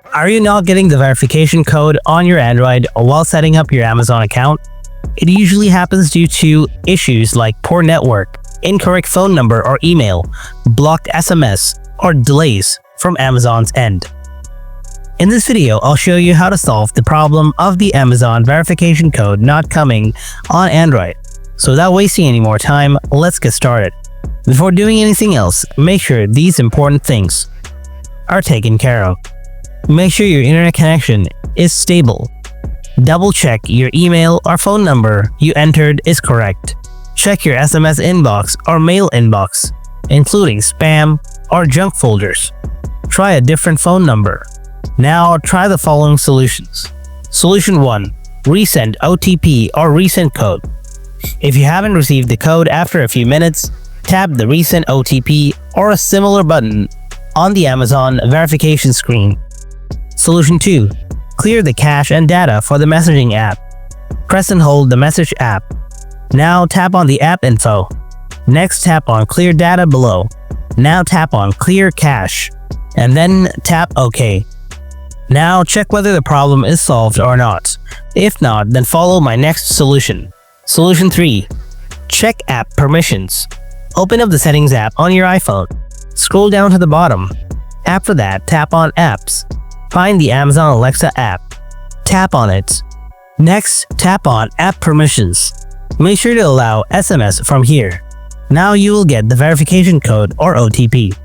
Are you not getting the verification code on your Android while setting up your Amazon account? It usually happens due to issues like poor network, incorrect phone number or email, blocked SMS, or delays from Amazon's end. In this video, I'll show you how to solve the problem of the Amazon verification code not coming on Android. So without wasting any more time, let's get started. Before doing anything else, make sure these important things are taken care of. Make sure your internet connection is stable. Double check your email or phone number you entered is correct. Check your SMS inbox or mail inbox, including spam or junk folders. Try a different phone number. Now try the following solutions. Solution 1. Resend OTP or resend code. If you haven't received the code after a few minutes, tap the resend OTP or a similar button on the Amazon verification screen. Solution 2. Clear the cache and data for the messaging app. Press and hold the message app. Now tap on the app info. Next, tap on clear data below. Now tap on clear cache, and then tap OK. Now check whether the problem is solved or not. If not, then follow my next solution. Solution 3. Check app permissions. Open up the Settings app on your iPhone. Scroll down to the bottom. After that, tap on Apps. Find the Amazon Alexa app. Tap on it. Next, tap on App Permissions. Make sure to allow SMS from here. Now you will get the verification code or OTP.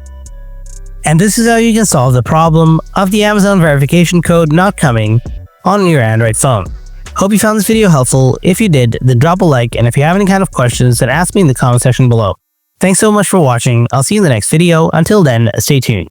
And this is how you can solve the problem of the Amazon verification code not coming on your Android phone. Hope you found this video helpful. If you did, then drop a like, and if you have any kind of questions, then ask me in the comment section below. Thanks so much for watching. I'll see you in the next video. Until then, stay tuned.